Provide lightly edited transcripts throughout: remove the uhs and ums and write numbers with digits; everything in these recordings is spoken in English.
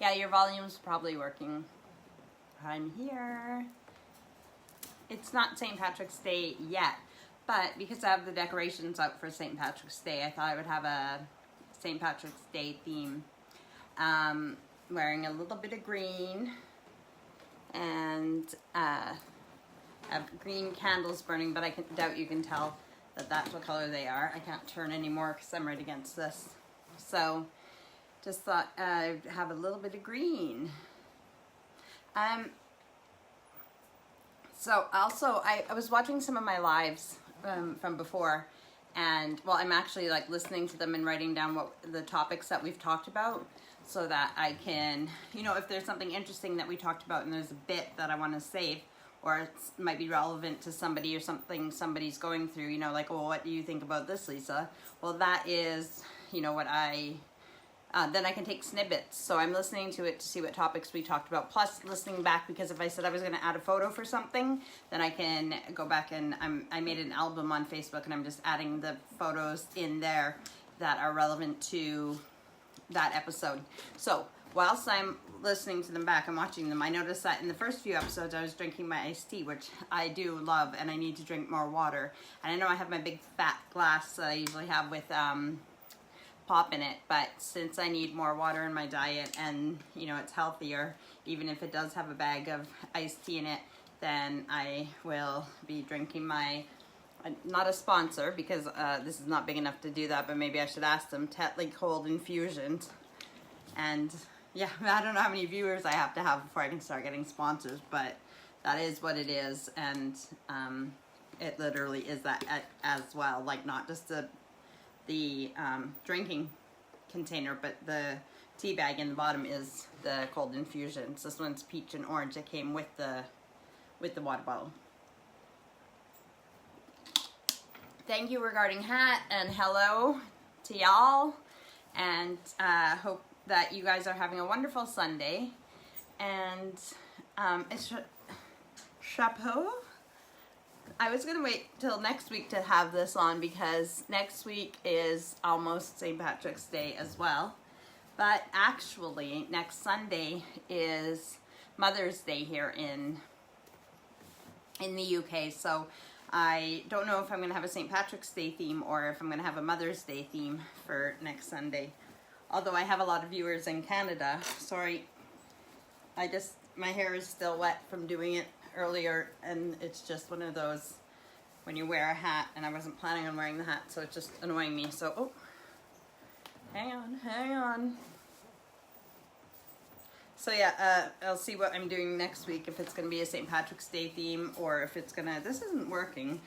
Yeah, your volume's probably working. I'm here. It's not St. Patrick's Day yet, but because I have the decorations out for St. Patrick's Day, I thought I would have a St. Patrick's Day theme. Wearing a little bit of green, and I have green candles burning, but I doubt you can tell that that's what color they are. I can't turn anymore because I'm right against this. So just thought I'd have a little bit of green. So also I was watching some of my lives from before, and well, I'm actually like listening to them and writing down what the topics that we've talked about, so that I can, you know, if there's something interesting that we talked about and there's a bit that I want to save, or it might be relevant to somebody or something somebody's going through, you know, like, well, what do you think about this, Lisa? Well, that is, you know, what then I can take snippets. So I'm listening to it to see what topics we talked about, plus listening back, because if I said I was going to add a photo for something, then I can go back and I made an album on Facebook, and I'm just adding the photos in there that are relevant to that episode. So whilst I'm listening to them back and watching them, I noticed that in the first few episodes I was drinking my iced tea, which I do love, and I need to drink more water. And I know I have my big fat glass that I usually have with pop in it, but since I need more water in my diet, and you know, it's healthier even if it does have a bag of iced tea in it, then I will be drinking my, not a sponsor because this is not big enough to do that, but maybe I should ask them, Tetley cold infusions. And yeah, I don't know how many viewers I have to have before I can start getting sponsors, but that is what it is. And it literally is that as well, like not just the drinking container, but the tea bag in the bottom is the cold infusions. This one's peach and orange. It came with the water bottle. Thank you regarding hat, and hello to y'all, and hope that you guys are having a wonderful Sunday. And it's chapeau. I was gonna wait till next week to have this on because next week is almost St. Patrick's Day as well, but actually next Sunday is Mother's Day here in the UK, so I don't know if I'm going to have a St. Patrick's Day theme or if I'm going to have a Mother's Day theme for next Sunday. Although I have a lot of viewers in Canada. Sorry, my hair is still wet from doing it earlier, and it's just one of those when you wear a hat, and I wasn't planning on wearing the hat, so it's just annoying me. So, oh, hang on. So yeah, I'll see what I'm doing next week, if it's going to be a St. Patrick's Day theme, or if it's going to, this isn't working.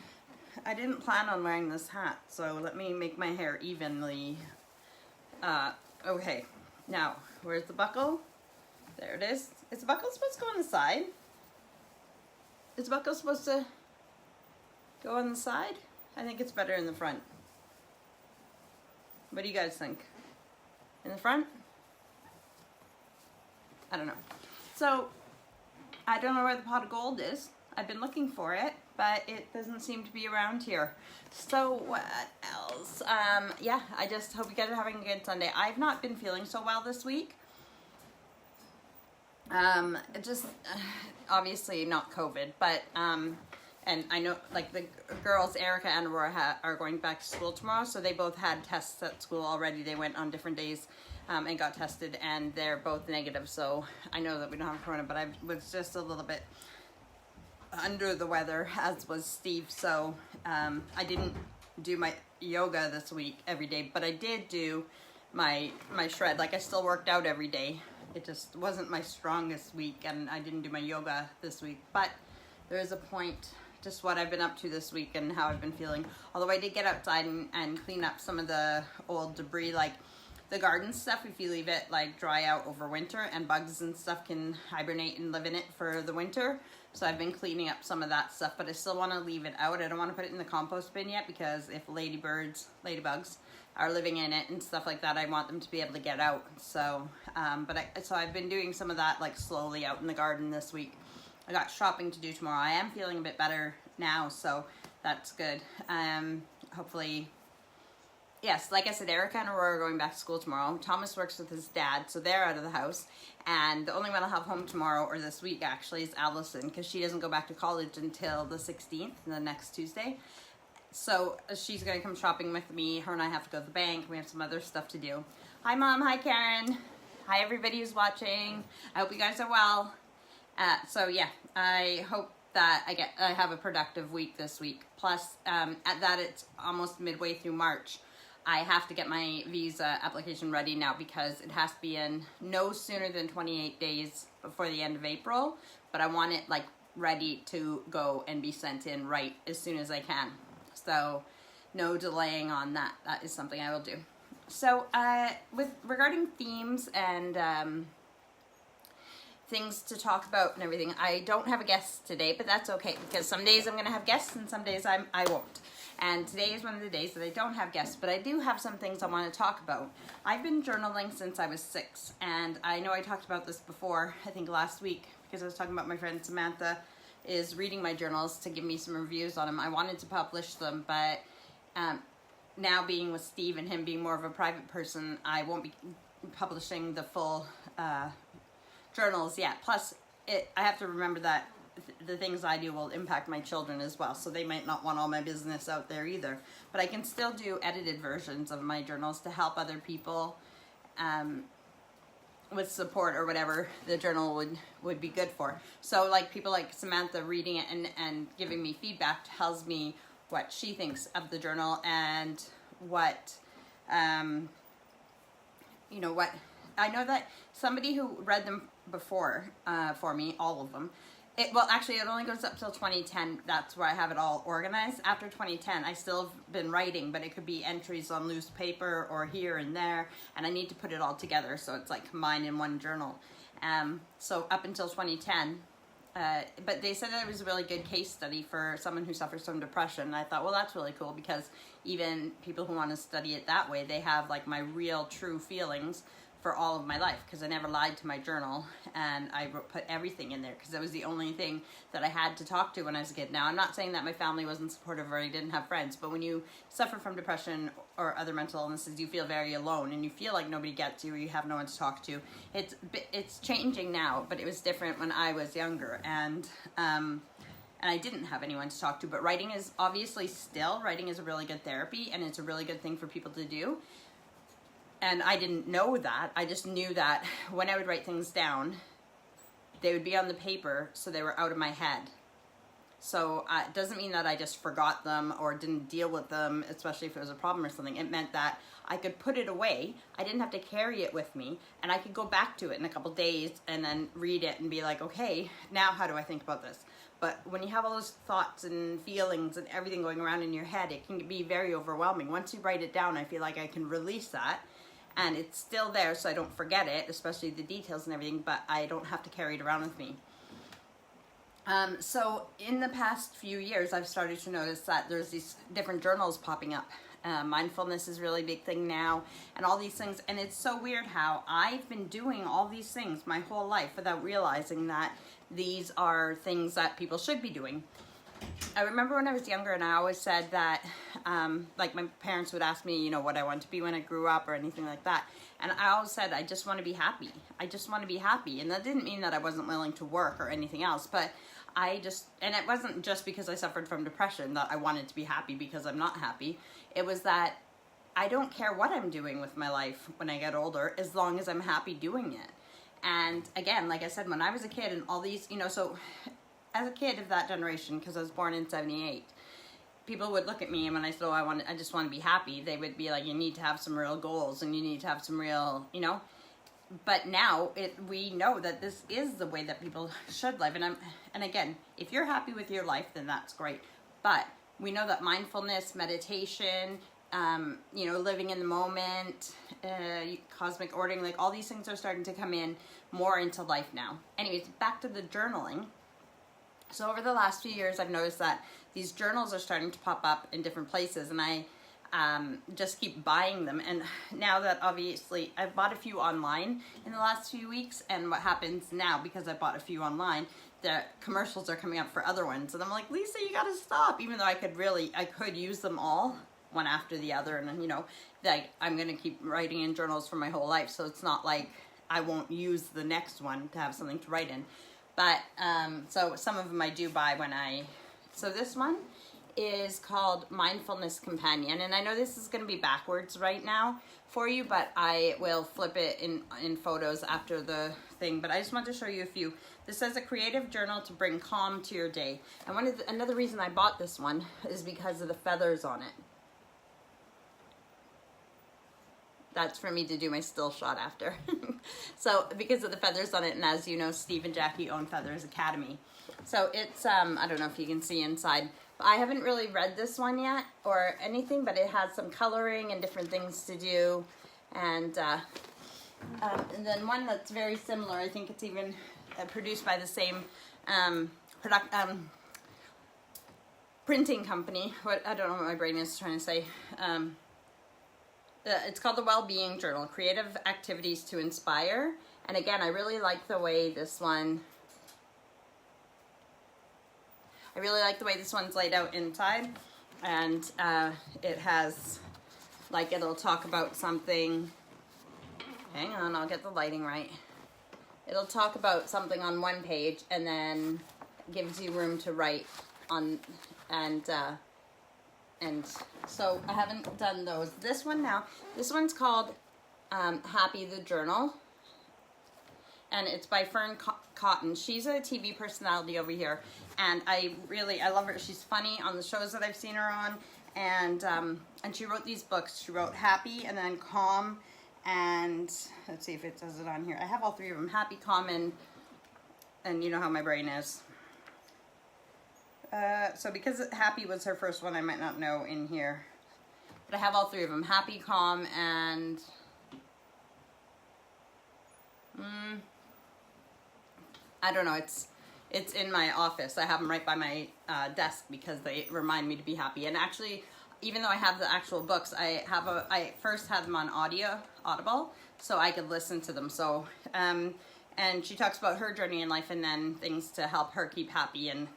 I didn't plan on wearing this hat, so let me make my hair evenly. Okay, now, where's the buckle? There it is. Is the buckle supposed to go on the side? Is the buckle supposed to go on the side? I think it's better in the front. What do you guys think? In the front? I don't know. So, I don't know where the pot of gold is. I've been looking for it, but it doesn't seem to be around here. So, what else? Yeah, I just hope you guys are having a good Sunday. I've not been feeling so well this week. Obviously not COVID, but, and I know, like, the girls, Erica and Aurora, are going back to school tomorrow, so they both had tests at school already. They went on different days and got tested, and they're both negative, so I know that we don't have corona, but I was just a little bit under the weather, as was Steve, so I didn't do my yoga this week every day, but I did do my shred. Like, I still worked out every day. It just wasn't my strongest week, and I didn't do my yoga this week, but there is a point, just what I've been up to this week and how I've been feeling. Although I did get outside and clean up some of the old debris, like the garden stuff. If you leave it like dry out over winter, and bugs and stuff can hibernate and live in it for the winter. So I've been cleaning up some of that stuff, but I still want to leave it out. I don't want to put it in the compost bin yet, because if ladybugs are living in it and stuff like that, I want them to be able to get out. So, so I've been doing some of that, like, slowly out in the garden this week. I got shopping to do tomorrow. I am feeling a bit better now, so that's good. Hopefully yes, like I said, Erica and Aurora are going back to school tomorrow. Thomas works with his dad, so they're out of the house. And the only one I'll have home tomorrow, or this week actually, is Allison, because she doesn't go back to college until the 16th, the next Tuesday. So she's going to come shopping with me. Her and I have to go to the bank. We have some other stuff to do. Hi, Mom. Hi, Karen. Hi, everybody who's watching. I hope you guys are well. So yeah, I hope that I have a productive week this week. Plus, at that it's almost midway through March. I have to get my visa application ready now because it has to be in no sooner than 28 days before the end of April. But I want it like ready to go and be sent in right as soon as I can. So no delaying on that. That is something I will do. So regarding themes and things to talk about and everything, I don't have a guest today, but that's okay because some days I'm going to have guests and some days I won't. And today is one of the days that I don't have guests, but I do have some things I want to talk about. I've been journaling since I was 6, and I know I talked about this before, I think last week, because I was talking about my friend Samantha is reading my journals to give me some reviews on them. I wanted to publish them, but now being with Steve and him being more of a private person, I won't be publishing the full journals yet. Plus, I have to remember that the things I do will impact my children as well, so they might not want all my business out there either. But I can still do edited versions of my journals to help other people with support or whatever the journal would be good for. So like people like Samantha reading it and giving me feedback tells me what she thinks of the journal and what, you know, what, I know that somebody who read them before for me, all of them, well, actually, it only goes up till 2010. That's where I have it all organized. After 2010, I still have been writing, but it could be entries on loose paper or here and there, and I need to put it all together so it's like combined in one journal. So up until 2010, but they said that it was a really good case study for someone who suffers from depression. And I thought, well, that's really cool because even people who want to study it that way, they have like my real, true feelings for all of my life because I never lied to my journal and I put everything in there because it was the only thing that I had to talk to when I was a kid. Now, I'm not saying that my family wasn't supportive or I didn't have friends, but when you suffer from depression or other mental illnesses, you feel very alone and you feel like nobody gets you or you have no one to talk to. It's changing now, but it was different when I was younger and I didn't have anyone to talk to. But writing is obviously writing is a really good therapy and it's a really good thing for people to do. And I didn't know that. I just knew that when I would write things down, they would be on the paper, so they were out of my head. So it doesn't mean that I just forgot them or didn't deal with them, especially if it was a problem or something. It meant that I could put it away. I didn't have to carry it with me, and I could go back to it in a couple days and then read it and be like, okay, now how do I think about this? But when you have all those thoughts and feelings and everything going around in your head, it can be very overwhelming. Once you write it down, I feel like I can release that. And it's still there so I don't forget it, especially the details and everything, but I don't have to carry it around with me. So in the past few years, I've started to notice that there's these different journals popping up. Mindfulness is a really big thing now, and all these things. And it's so weird how I've been doing all these things my whole life without realizing that these are things that people should be doing. I remember when I was younger and I always said that, like my parents would ask me, you know, what I want to be when I grew up or anything like that. And I always said, I just want to be happy. I just want to be happy. And that didn't mean that I wasn't willing to work or anything else, but and it wasn't just because I suffered from depression that I wanted to be happy because I'm not happy. It was that I don't care what I'm doing with my life when I get older, as long as I'm happy doing it. And again, like I said, when I was a kid and all these, you know, so as a kid of that generation, because I was born in 78, people would look at me and when I said, oh, I just want to be happy, they would be like, you need to have some real goals and you need to have some real, you know. But now we know that this is the way that people should live. And again, if you're happy with your life, then that's great. But we know that mindfulness, meditation, you know, living in the moment, cosmic ordering, like all these things are starting to come in more into life now. Anyways, back to the journaling. So over the last few years, I've noticed that these journals are starting to pop up in different places, and I just keep buying them. And now that obviously I've bought a few online in the last few weeks, and what happens now, because I bought a few online, the commercials are coming up for other ones. And I'm like, Lisa, you gotta stop. Even though I could use them all one after the other, and you know, like I'm gonna keep writing in journals for my whole life, so it's not like I won't use the next one to have something to write in. But so some of them I do buy when so this one is called Mindfulness Companion, and I know this is going to be backwards right now for you, but I will flip it in photos after the thing. But I just want to show you a few. This says a creative journal to bring calm to your day, and another reason I bought this one is because of the feathers on it. That's for me to do my still shot after. So because of the feathers on it, and as you know, Steve and Jackie own Feathers Academy. So it's, I don't know if you can see inside. I haven't really read this one yet or anything, but it has some coloring and different things to do. And then one that's very similar, I think it's even produced by the same printing company. I don't know what my brain is trying to say. It's called the Wellbeing Journal, Creative Activities to Inspire. And again, I really like the way this one, one's laid out inside. And it has, like, it'll talk about something. Hang on, I'll get the lighting right. It'll talk about something on one page and then gives you room to write on, and so I haven't done those. This one's called Happy the Journal, and it's by Fern Cotton. She's a TV personality over here, and I love her. She's funny on the shows that I've seen her on, and she wrote these books. She wrote Happy and then Calm, and let's see if it says it on here. I have all three of them: Happy, Calm, and you know how my brain is. So because Happy was her first one, I might not know in here. But I have all three of them. Happy, Calm, and I don't know. It's in my office. I have them right by my desk because they remind me to be happy. And actually, even though I have the actual books, I first had them on Audible, so I could listen to them. So and she talks about her journey in life and then things to help her keep happy and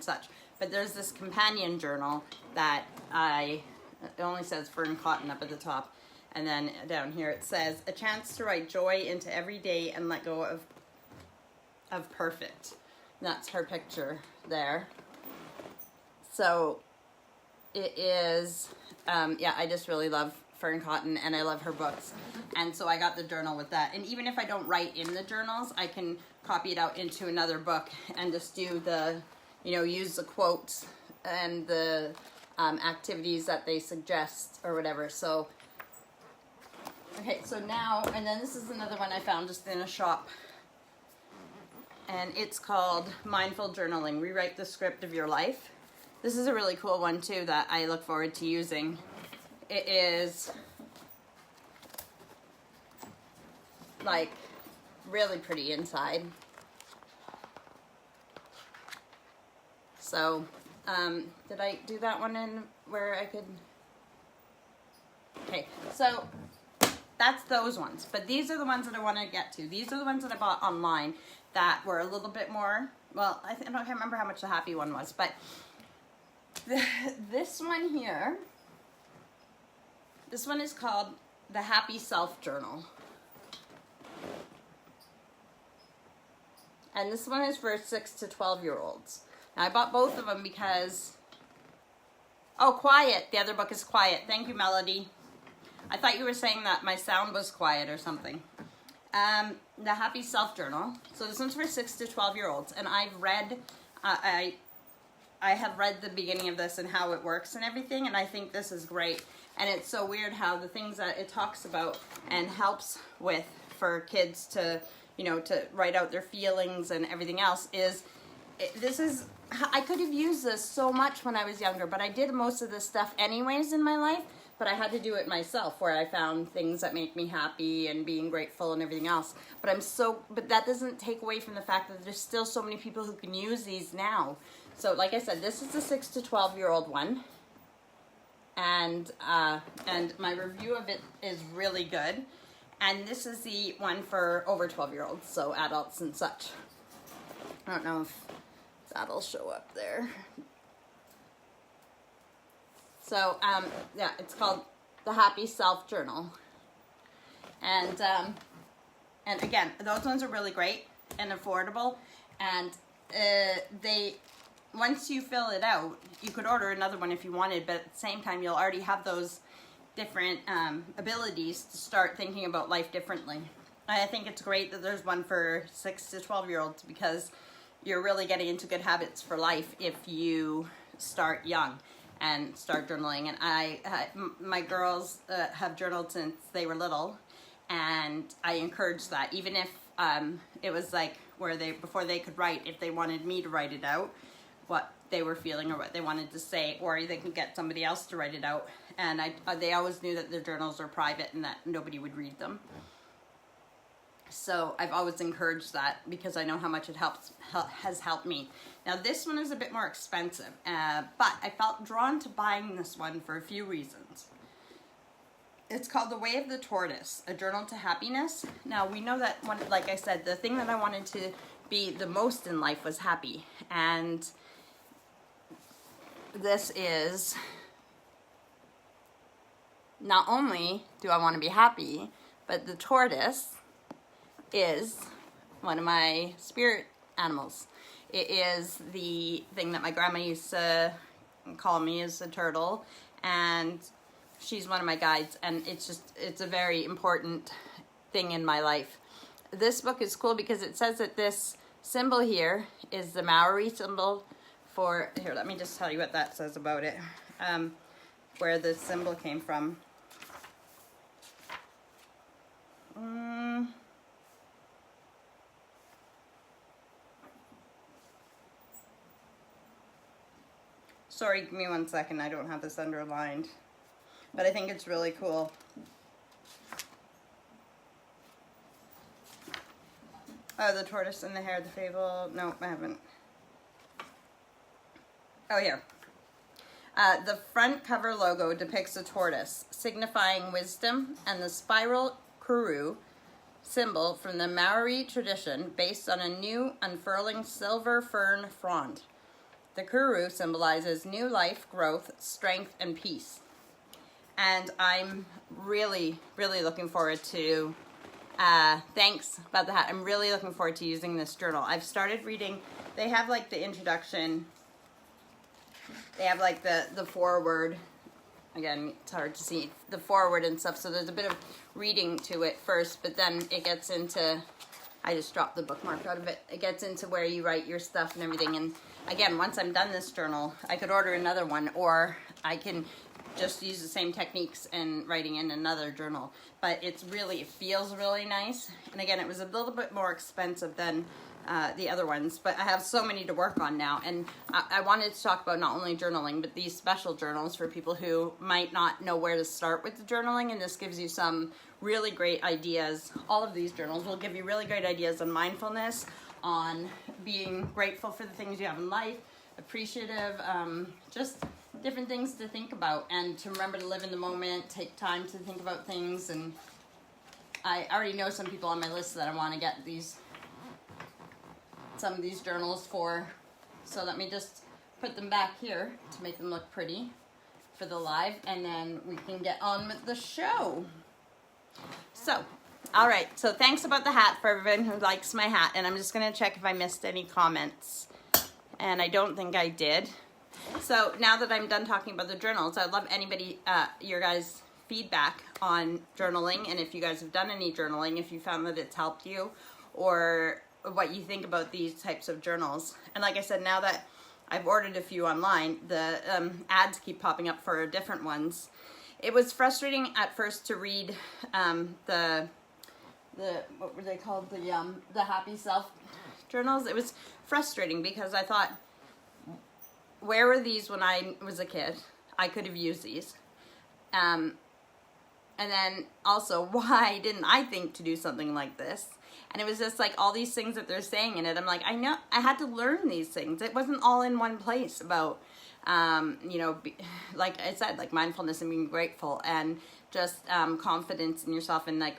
such. But there's this companion journal that it only says Fern Cotton up at the top, and then down here it says a chance to write joy into every day and let go of perfect. And that's her picture there. So it is, yeah, I just really love Fern Cotton and I love her books, and so I got the journal with that. And even if I don't write in the journals, I can copy it out into another book and just do the, use the quotes and the activities that they suggest or whatever. So, okay, so now, and then this is another one I found just in a shop. And it's called Mindful Journaling, Rewrite the Script of Your Life. This is a really cool one too that I look forward to using. It is like really pretty inside. So, did I do that one in where I could? Okay, so that's those ones. But these are the ones that I want to get to. These are the ones that I bought online that were a little bit more, well, I can't remember how much the Happy one was, but this one here, this one is called the Happy Self Journal. And this one is for 6 to 12-year-olds. Now, I bought both of them because, oh, Quiet. The other book is Quiet. Thank you, Melody. I thought you were saying that my sound was quiet or something. The Happy Self Journal. So this one's for 6 to 12-year-olds. And I've read, I have read the beginning of this and how it works and everything. And I think this is great. And it's so weird how the things that it talks about and helps with for kids to, to write out their feelings and everything else is, I could have used this so much when I was younger, but I did most of this stuff anyways in my life, but I had to do it myself where I found things that make me happy and being grateful and everything else. But that doesn't take away from the fact that there's still so many people who can use these now. So like I said, this is the 6 to 12-year-old one. And my review of it is really good. And this is the one for over 12-year-olds, so adults and such. I don't know if that'll show up there. So, yeah, it's called the Happy Self Journal. And again, those ones are really great and affordable. And once you fill it out, you could order another one if you wanted, but at the same time, you'll already have those different abilities to start thinking about life differently. I think it's great that there's one for 6 to 12-year-olds because you're really getting into good habits for life if you start young and start journaling. And my girls have journaled since they were little, and I encourage that. Even if it was like before they could write, if they wanted me to write it out, what they were feeling or what they wanted to say, or they can get somebody else to write it out. And they always knew that their journals are private and that nobody would read them. So I've always encouraged that because I know how much it has helped me. Now this one is a bit more expensive, but I felt drawn to buying this one for a few reasons. It's called The Way of the Tortoise, A Journal to Happiness. Now we know that, like I said, the thing that I wanted to be the most in life was happy. And this is, not only do I want to be happy, but the tortoise is one of my spirit animals. It is the thing that my grandma used to call me as a turtle, and she's one of my guides, and it's a very important thing in my life. This book is cool because it says that this symbol here is the Maori symbol for, here, let me just tell you what that says about it, where the symbol came from. Sorry, give me 1 second. I don't have this underlined, but I think it's really cool. Oh, the tortoise and the hare, the fable. No, I haven't. Oh, here. The front cover logo depicts a tortoise, signifying wisdom, and the spiral kuru symbol from the Maori tradition, based on a new unfurling silver fern frond. The kuru symbolizes new life, growth, strength, and peace. And I'm really, really looking forward to, thanks about the hat. I'm really looking forward to using this journal. I've started reading, they have like the introduction, they have like the foreword. Again, it's hard to see the foreword and stuff, so there's a bit of reading to it first, but then it gets into, I just dropped the bookmark out of it. It gets into where you write your stuff and everything. And again, once I'm done this journal, I could order another one, or I can just use the same techniques and writing in another journal. But it feels really nice. And again, it was a little bit more expensive than the other ones, but I have so many to work on now. And I wanted to talk about not only journaling, but these special journals for people who might not know where to start with the journaling. And this gives you some really great ideas. All of these journals will give you really great ideas on mindfulness, on being grateful for the things you have in life, appreciative, just different things to think about, and to remember to live in the moment, take time to think about things. And I already know some people on my list that I want to get some of these journals for, so let me just put them back here to make them look pretty for the live, and then we can get on with the show. So, all right, so thanks about the hat for everyone who likes my hat, and I'm just going to check if I missed any comments, and I don't think I did. So now that I'm done talking about the journals, I'd love anybody, your guys' feedback on journaling, and if you guys have done any journaling, if you found that it's helped you, or what you think about these types of journals. And like I said, now that I've ordered a few online, the ads keep popping up for different ones. It was frustrating at first to read the what were they called, the Happy Self journals. It was frustrating because I thought, where were these when I was a kid? I could have used these. And then also, why didn't I think to do something like this? And it was just like all these things that they're saying in it. I'm like, I know, I had to learn these things. It wasn't all in one place about, you know, like I said, like mindfulness and being grateful, and just confidence in yourself. And like,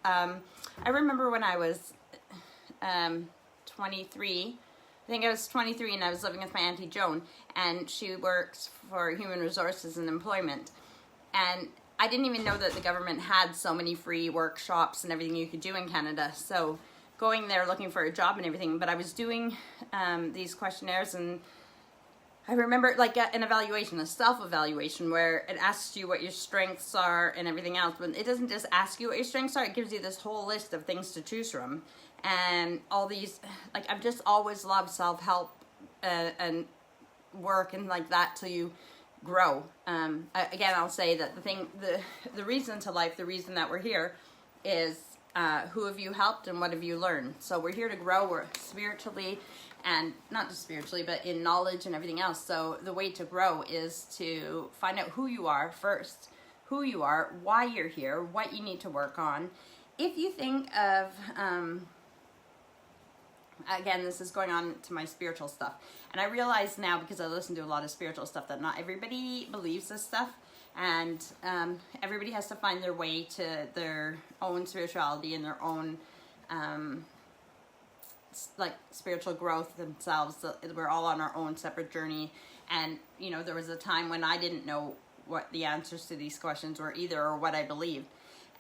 I remember when I was 23, I think I was 23 and I was living with my Auntie Joan, and she works for Human Resources and Employment. And I didn't even know that the government had so many free workshops and everything you could do in Canada. So going there looking for a job and everything, but I was doing these questionnaires, and I remember like an evaluation, a self-evaluation, where it asks you what your strengths are and everything else. But it doesn't just ask you what your strengths are, it gives you this whole list of things to choose from. And all these, like, I've just always loved self-help and work and like that till you grow. Again, I'll say that the reason to life, the reason that we're here is who have you helped and what have you learned. So we're here to grow, we're spiritually, and not just spiritually, but in knowledge and everything else. So the way to grow is to find out who you are first, who you are, why you're here, what you need to work on. If you think of, again, this is going on to my spiritual stuff, and I realize now, because I listen to a lot of spiritual stuff, that not everybody believes this stuff, and everybody has to find their way to their own spirituality and their own like spiritual growth themselves. So we're all on our own separate journey, and you know, there was a time when I didn't know what the answers to these questions were either, or what I believed,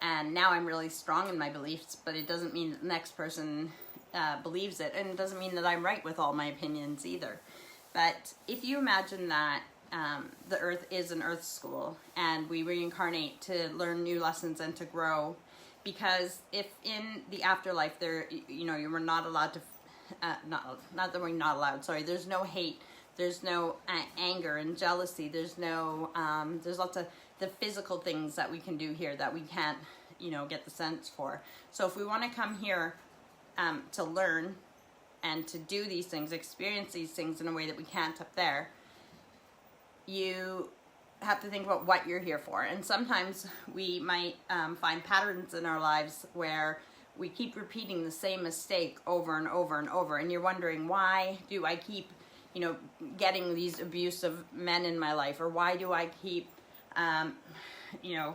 and now I'm really strong in my beliefs, but it doesn't mean that the next person believes it, and it doesn't mean that I'm right with all my opinions either. But if you imagine that the earth is an earth school, and we reincarnate to learn new lessons and to grow, because if in the afterlife there, you know, you were not allowed to, not that we're not allowed, sorry, there's no hate, there's no anger and jealousy, there's no, there's lots of the physical things that we can do here that we can't, you know, get the sense for. So if we want to come here to learn and to do these things, experience these things in a way that we can't up there, you have to think about what you're here for. And sometimes we might find patterns in our lives where we keep repeating the same mistake over and over and over, and you're wondering, why do I keep, you know, getting these abusive men in my life, or why do I keep you know,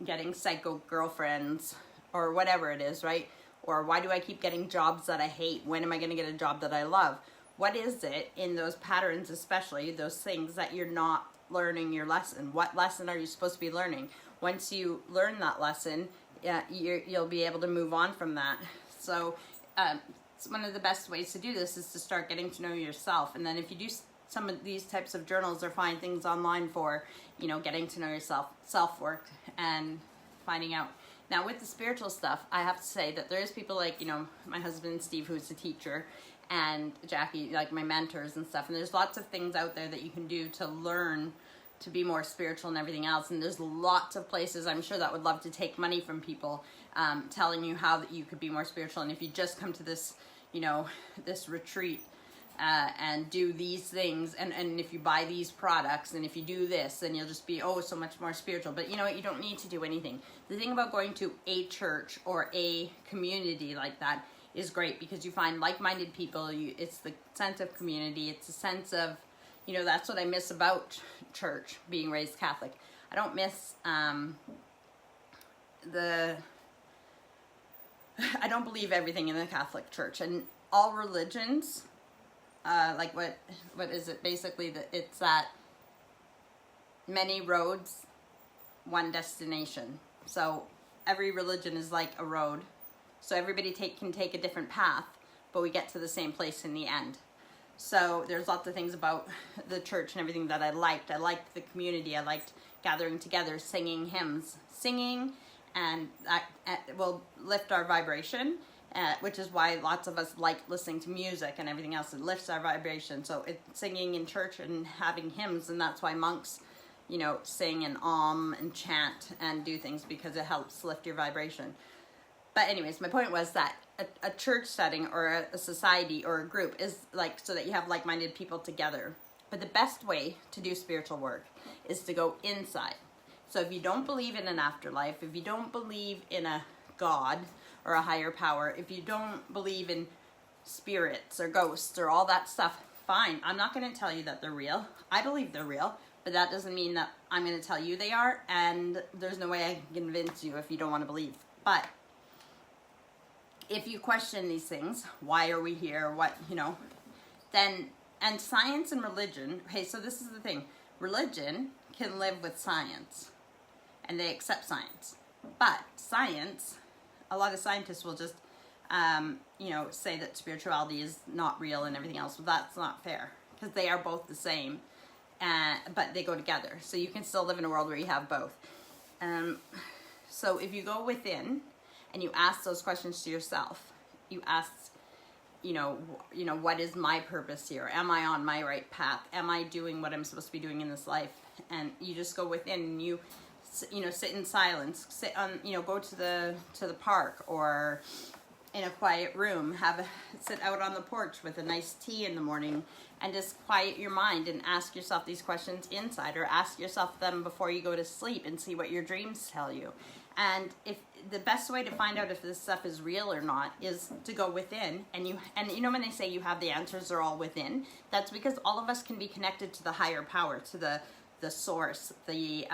getting psycho girlfriends, or whatever it is, right? Or why do I keep getting jobs that I hate? When am I going to get a job that I love? What is it in those patterns, especially those things, that you're not learning your lesson? What lesson are you supposed to be learning? Once you learn that lesson, you'll be able to move on from that. So it's one of the best ways to do this is to start getting to know yourself. And then if you do some of these types of journals, or find things online for, you know, getting to know yourself, self-work, and finding out. Now with the spiritual stuff, I have to say that there's people like, you know, my husband Steve, who's a teacher, and Jackie, like my mentors and stuff, and there's lots of things out there that you can do to learn to be more spiritual and everything else. And there's lots of places, I'm sure, that would love to take money from people, telling you how that you could be more spiritual. And if you just come to this, you know, this retreat and do these things, and if you buy these products, and if you do this, then you'll just be, oh, so much more spiritual. But you know what, you don't need to do anything. The thing about going to a church or a community like that is great, because you find like-minded people. It's the sense of community, it's a sense of, you know, that's what I miss about church, being raised Catholic. I don't miss I don't believe everything in the Catholic Church, and all religions, like what is it, basically, it's that many roads, one destination. So every religion is like a road, so everybody can take a different path, but we get to the same place in the end. So there's lots of things about the church and everything that I liked. I liked the community. I liked gathering together, singing hymns. Singing, and that will lift our vibration, which is why lots of us like listening to music and everything else. It lifts our vibration. So it's singing in church and having hymns, and that's why monks, you know, sing and and chant and do things, because it helps lift your vibration. But anyways, my point was that a church setting or a society or a group is like so that you have like-minded people together. But the best way to do spiritual work is to go inside. So if you don't believe in an afterlife, if you don't believe in a God or a higher power, if you don't believe in spirits or ghosts or all that stuff, fine. I'm not going to tell you that they're real. I believe they're real, but that doesn't mean that I'm going to tell you they are, and there's no way I can convince you if you don't want to believe. But if you question these things, why are we here, what, you know, then, and science and religion, okay, so this is the thing. Religion can live with science, and they accept science. But science, a lot of scientists will just, say that spirituality is not real and everything else. Well, that's not fair, because they are both the same, but they go together. So you can still live in a world where you have both. So if you go within and you ask those questions to yourself, you ask, what is my purpose here? Am I on my right path? Am I doing what I'm supposed to be doing in this life? And you just go within and you sit in silence, go to the park or in a quiet room, sit out on the porch with a nice tea in the morning and just quiet your mind and ask yourself these questions inside, or ask yourself them before you go to sleep and see what your dreams tell you. And if the best way to find out if this stuff is real or not is to go within, and when they say you have the answers are all within, that's because all of us can be connected to the higher power, to the source, the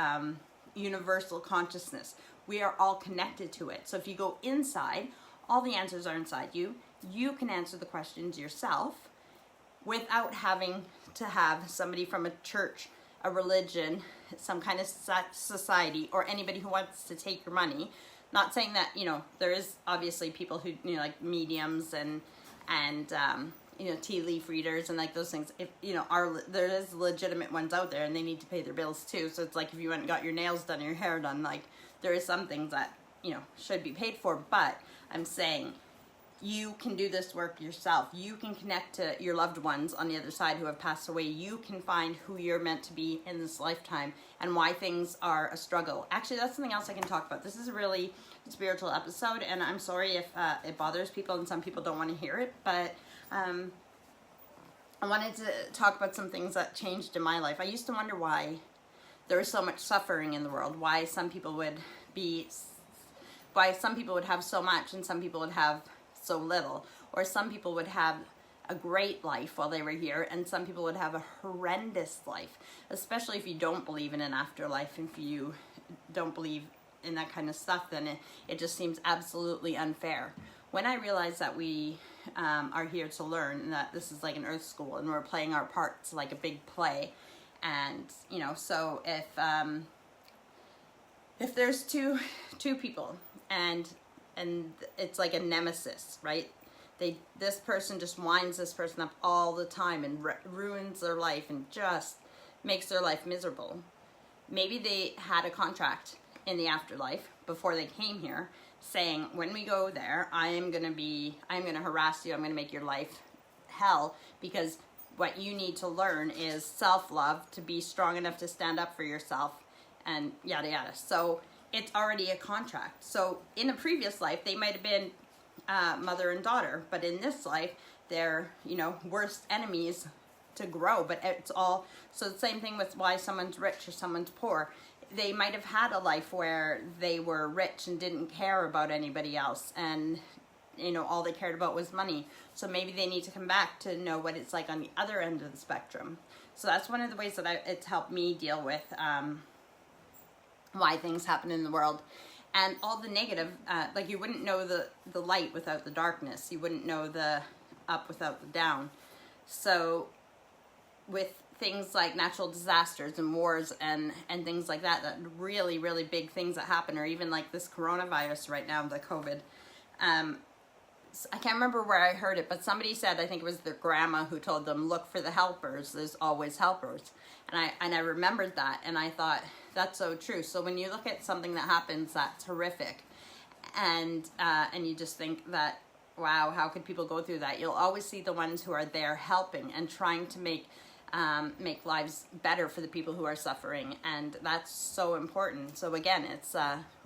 universal consciousness. We are all connected to it. So if you go inside, all the answers are inside you. You can answer the questions yourself without having to have somebody from a church, a religion, some kind of society, or anybody who wants to take your money. Not saying that, there is obviously people who, like mediums and tea leaf readers and like those things. If, there is legitimate ones out there and they need to pay their bills too. So it's like if you went and got your nails done or your hair done, like there is some things that, should be paid for. But I'm saying you can do this work yourself. You can connect to your loved ones on the other side who have passed away. You can find who you're meant to be in this lifetime and why things are a struggle. Actually, that's something else I can talk about. This is a really spiritual episode, and I'm sorry if it bothers people and some people don't want to hear it, but I wanted to talk about some things that changed in my life. I used to wonder why there was so much suffering in the world, why some people would have so much and some people would have so little, or some people would have a great life while they were here and some people would have a horrendous life, especially if you don't believe in an afterlife. If you don't believe in that kind of stuff, then it just seems absolutely unfair. When I realized that we are here to learn, and that this is like an earth school and we're playing our parts like a big play, and so if there's two people and it's like a nemesis, right? This person just winds this person up all the time and ruins their life and just makes their life miserable. Maybe they had a contract in the afterlife before they came here saying, when we go there, I'm going to harass you, I'm going to make your life hell, because what you need to learn is self-love, to be strong enough to stand up for yourself, and yada yada. So it's already a contract. So in a previous life, they might have been mother and daughter, but in this life, they're, worst enemies to grow. But it's all, so the same thing with why someone's rich or someone's poor. They might have had a life where they were rich and didn't care about anybody else, and all they cared about was money. So maybe they need to come back to know what it's like on the other end of the spectrum. So that's one of the ways that it's helped me deal with why things happen in the world. And all the negative, like you wouldn't know the light without the darkness. You wouldn't know the up without the down. So with things like natural disasters and wars and things like that really, really big things that happen, or even like this coronavirus right now, the COVID. I can't remember where I heard it, but somebody said, I think it was their grandma who told them, look for the helpers, there's always helpers. And I remembered that, and I thought, that's so true. So when you look at something that happens that's horrific, and you just think that, wow, how could people go through that? You'll always see the ones who are there helping and trying to make lives better for the people who are suffering, and that's so important. So again, it's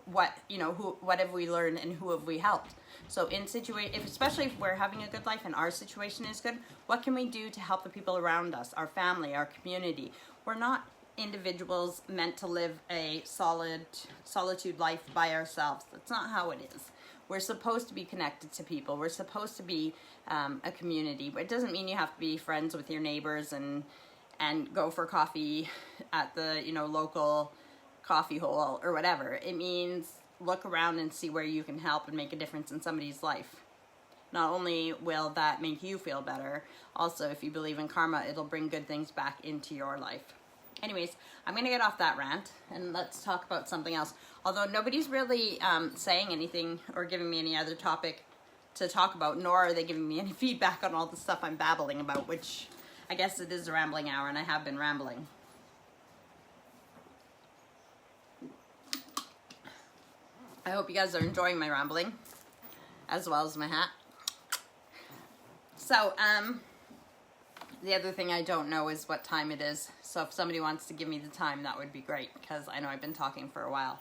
what have we learned and who have we helped? So especially if we're having a good life and our situation is good, what can we do to help the people around us, our family, our community? We're not individuals meant to live a solitude life by ourselves. That's not how it is. We're supposed to be connected to people. We're supposed to be a community. But it doesn't mean you have to be friends with your neighbors and go for coffee at the local coffee hole or whatever. It means look around and see where you can help and make a difference in somebody's life. not only will that make you feel better, also if you believe in karma, it'll bring good things back into your life. Anyways, I'm gonna get off that rant and let's talk about something else. Although nobody's really saying anything or giving me any other topic to talk about, nor are they giving me any feedback on all the stuff I'm babbling about, which I guess it is a rambling hour and I have been rambling. I hope you guys are enjoying my rambling as well as my hat. So, the other thing I don't know is what time it is. So if somebody wants to give me the time, that would be great, because I know I've been talking for a while.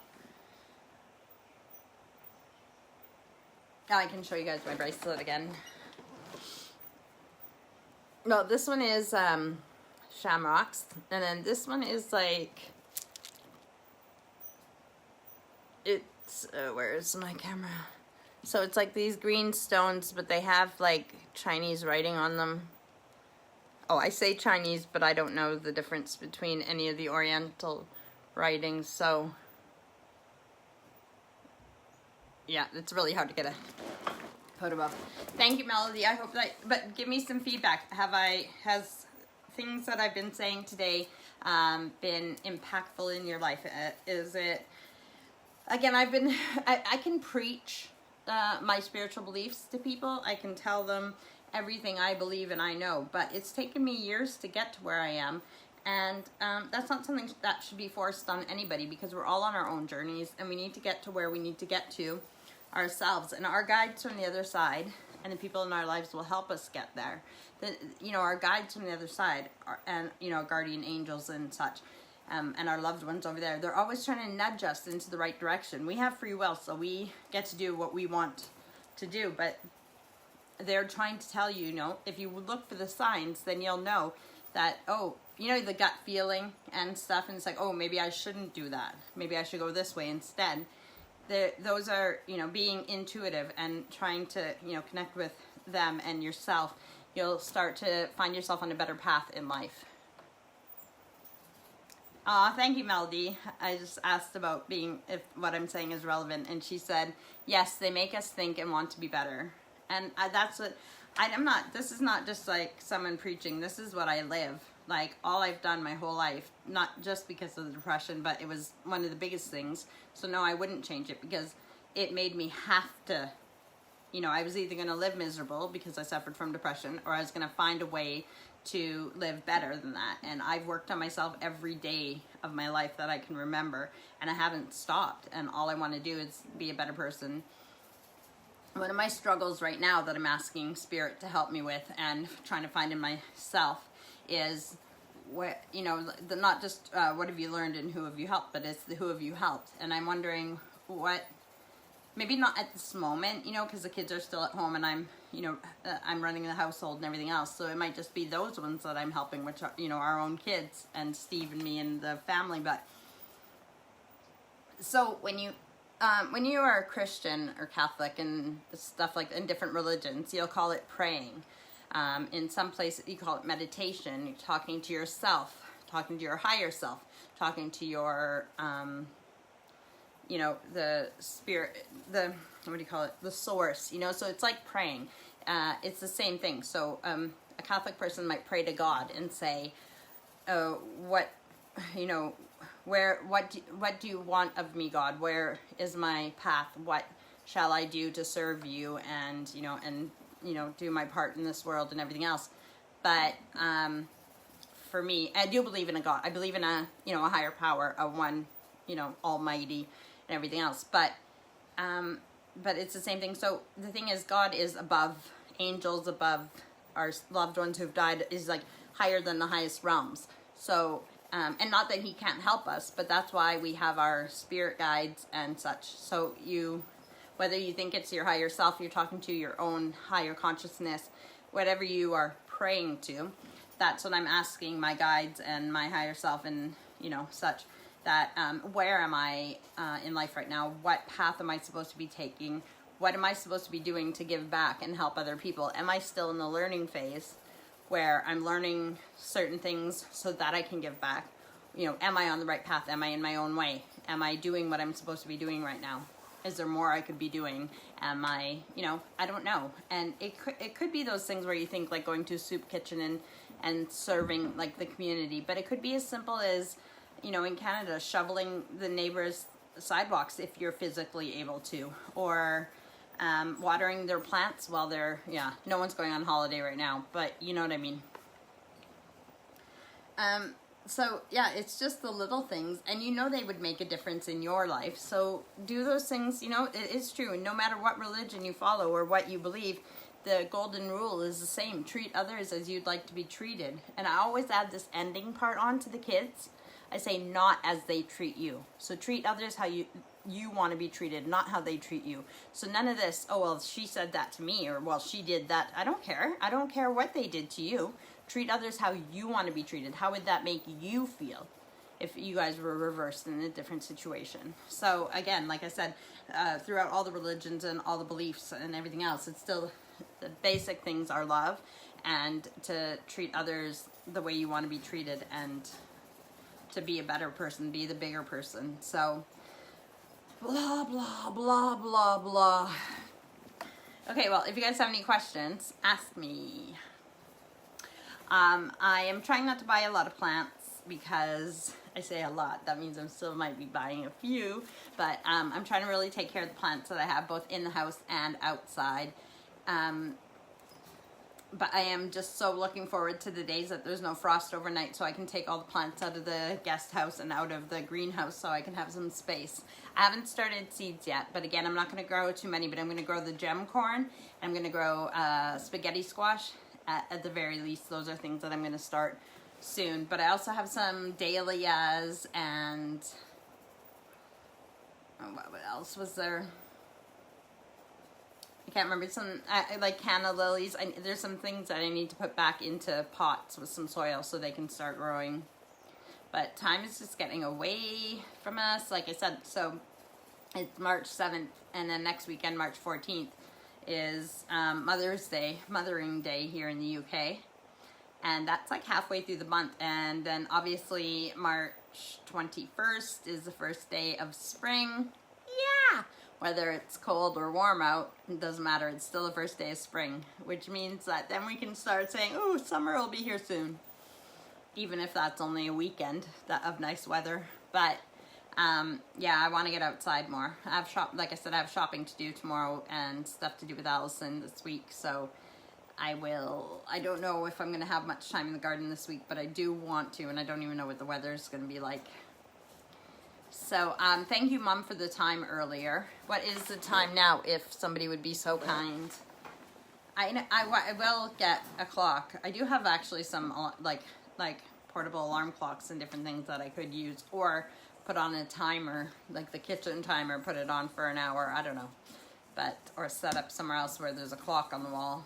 Now I can show you guys my bracelet again. No, this one is shamrocks, and then this one is like, it's, where's my camera? So it's like these green stones, but they have like Chinese writing on them. Oh, I say Chinese, but I don't know the difference between any of the Oriental writings, so yeah, it's really hard to get a photo of. Thank you, Melody. I hope that, but give me some feedback. Has things that I've been saying today been impactful in your life? Is it, again, I can preach my spiritual beliefs to people. I can tell them everything I believe and I know, but it's taken me years to get to where I am, and that's not something that should be forced on anybody, because we're all on our own journeys and we need to get to where we need to get to ourselves, and our guides from the other side and the people in our lives will help us get there. Our guides from the other side are, and guardian angels and such, and our loved ones over there, they're always trying to nudge us into the right direction. We have free will, so we get to do what we want to do, but they're trying to tell you, if you look for the signs, then you'll know that, the gut feeling and stuff, and it's like, oh, maybe I shouldn't do that. Maybe I should go this way instead. Those are, being intuitive and trying to, connect with them and yourself. You'll start to find yourself on a better path in life. Thank you, Melody. I just asked about if what I'm saying is relevant, and she said, yes, they make us think and want to be better. And that's what, this is not just like someone preaching, this is what I live. Like, all I've done my whole life, not just because of the depression, but it was one of the biggest things. So no, I wouldn't change it, because it made me have to, I was either going to live miserable because I suffered from depression, or I was going to find a way to live better than that. And I've worked on myself every day of my life that I can remember, and I haven't stopped. And all I want to do is be a better person. One of my struggles right now that I'm asking Spirit to help me with and trying to find in myself is, not just what have you learned and who have you helped, but it's the who have you helped. And I'm wondering maybe not at this moment, because the kids are still at home and I'm, I'm running the household and everything else. So it might just be those ones that I'm helping, which are, our own kids and Steve and me and the family. But so when you are a Christian or Catholic and stuff like in different religions, you'll call it praying. In some places you call it meditation. You're talking to yourself, talking to your higher self, talking to your, the spirit, the source, so it's like praying. It's the same thing. So a Catholic person might pray to God and say, what do you want of me, God? Where is my path? What shall I do to serve you and do my part in this world and everything else? But for me, I do believe in a God. I believe in a higher power, a one, almighty and everything else. But it's the same thing. So the thing is, God is above angels, above our loved ones who've died, is like higher than the highest realms. So and not that he can't help us, but that's why we have our spirit guides and such. So whether you think it's your higher self, you're talking to your own higher consciousness, whatever you are praying to, that's what I'm asking my guides and my higher self and, such, that where am I in life right now? What path am I supposed to be taking? What am I supposed to be doing to give back and help other people? Am I still in the learning phase where I'm learning certain things so that I can give back? Am I on the right path? Am I in my own way? Am I doing what I'm supposed to be doing right now? is there more I could be doing? Am I, you know, I don't know. And it could be those things where you think like going to a soup kitchen and serving like the community, but it could be as simple as, you know, in Canada, shoveling the neighbors' sidewalks if you're physically able to, or watering their plants while they're, yeah, no one's going on holiday right now, but you know what I mean. So yeah, it's just the little things, and you know they would make a difference in your life. So do those things, you know, it is true. And no matter what religion you follow or what you believe, the golden rule is the same. Treat others as you'd like to be treated. And I always add this ending part on to the kids. I say not as they treat you. So treat others how you want to be treated, not how they treat you. So none of this, oh, well, she said that to me, or well, she did that. I don't care. I don't care what they did to you. Treat others how you want to be treated. How would that make you feel if you guys were reversed in a different situation? So again, like I said, throughout all the religions and all the beliefs and everything else, it's still the basic things are love and to treat others the way you want to be treated and to be a better person, be the bigger person. So blah, blah, blah, blah, blah. Okay, well, if you guys have any questions, ask me. I am trying not to buy a lot of plants because I say a lot. That means I still might be buying a few, but I'm trying to really take care of the plants that I have both in the house and outside. But I am just so looking forward to the days that there's no frost overnight so I can take all the plants out of the guest house and out of the greenhouse so I can have some space. I haven't started seeds yet, but again, I'm not going to grow too many, but I'm going to grow the gem corn. I'm going to grow spaghetti squash. At the very least, those are things that I'm going to start soon. But I also have some dahlias and what else was there? I can't remember. Some like canna lilies. There's some things that I need to put back into pots with some soil so they can start growing. But time is just getting away from us, like I said. So it's March 7th, and then next weekend, March 14th, is Mothering Day here in the UK. And that's like halfway through the month. And then obviously March 21st is the first day of spring. Yeah! Whether it's cold or warm out, it doesn't matter. It's still the first day of spring, which means that then we can start saying, oh, summer will be here soon. Even if that's only a weekend of nice weather. But yeah, I want to get outside more. Like I said, I have shopping to do tomorrow and stuff to do with Allison this week. So I don't know if I'm going to have much time in the garden this week, but I do want to, and I don't even know what the weather is going to be like. So thank you, Mom, for the time earlier. What is the time now, if somebody would be so kind? I will get a clock. I do have actually some like portable alarm clocks and different things that I could use, or put on a timer, like the kitchen timer, put it on for an hour, I don't know. But, or set up somewhere else where there's a clock on the wall.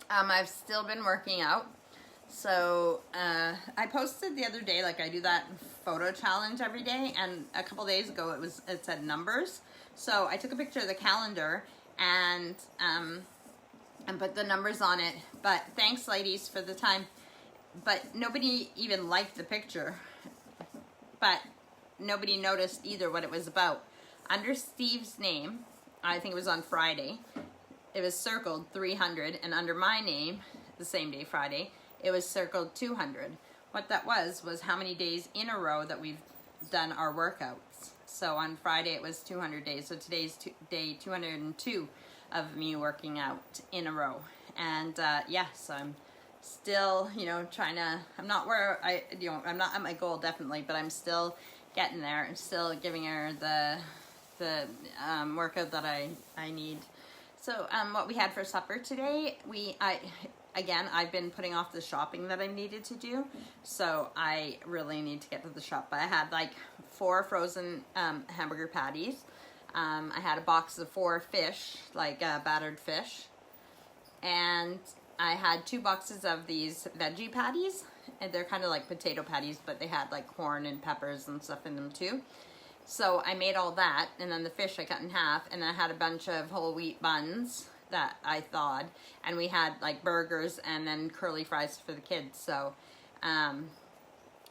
I've still been working out. So, I posted the other day, like I do that photo challenge every day, and a couple days ago it said numbers. So I took a picture of the calendar and put the numbers on it. But thanks, ladies, for the time. But nobody even liked the picture. But nobody noticed either what it was about. Under Steve's name, I think it was on Friday, it was circled 300, and under my name, the same day, Friday, it was circled 200. What that was how many days in a row that we've done our workouts. So on Friday it was 200 days. So today's day 202 of me working out in a row. And yeah, so I'm still, trying to, I'm not where I'm not at my goal definitely, but I'm still getting there. I'm still giving her the workout that I need. So what we had for supper today, I've been putting off the shopping that I needed to do, so I really need to get to the shop. But I had like 4 frozen hamburger patties. I had a box of 4 fish, like battered fish, and I had 2 boxes of these veggie patties, and they're kind of like potato patties, but they had like corn and peppers and stuff in them too. So I made all that, and then the fish I cut in half, and I had a bunch of whole wheat buns that I thawed, and we had like burgers and then curly fries for the kids. So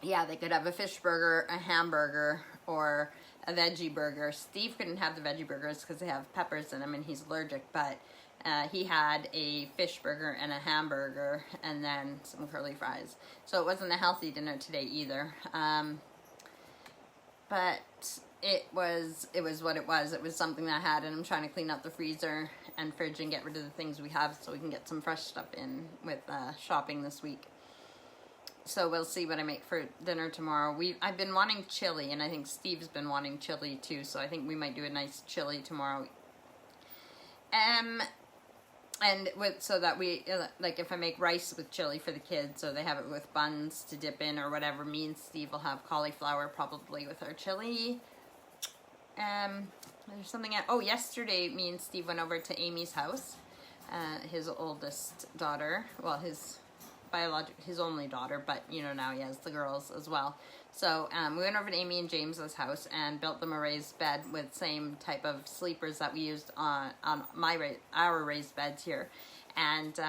yeah, they could have a fish burger, a hamburger, or a veggie burger. Steve couldn't have the veggie burgers because they have peppers in them and he's allergic, but he had a fish burger and a hamburger and then some curly fries. So it wasn't a healthy dinner today either. But it was what it was. It was something that I had, and I'm trying to clean out the freezer and fridge and get rid of the things we have so we can get some fresh stuff in with shopping this week. So we'll see what I make for dinner tomorrow. I've been wanting chili, and I think Steve's been wanting chili too, so I think we might do a nice chili tomorrow. So that we, like if I make rice with chili for the kids, or they have it with buns to dip in or whatever, me and Steve will have cauliflower probably with our chili. There's something yesterday me and Steve went over to Amy's house, his oldest daughter, well his only daughter, but you know, now he has the girls as well. So we went over to Amy and James's house and built them a raised bed with same type of sleepers that we used on our raised beds here, and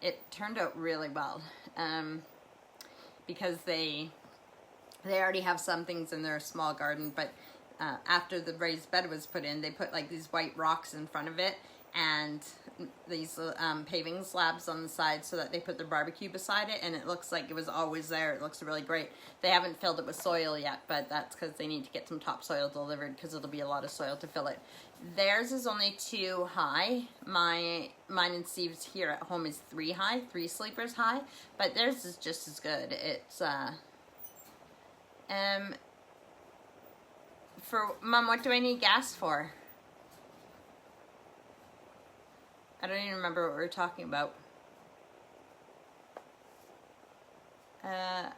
it turned out really well, because they already have some things in their small garden, but after the raised bed was put in, they put like these white rocks in front of it and these paving slabs on the side so that they put their barbecue beside it, and it looks like it was always there. It looks really great. They haven't filled it with soil yet, but that's because they need to get some topsoil delivered, because it'll be a lot of soil to fill it. Theirs is only 2 high. Mine and Steve's here at home is 3 high, 3 sleepers high, but theirs is just as good. It's for Mom, what do I need gas for? I don't even remember what we were talking about. I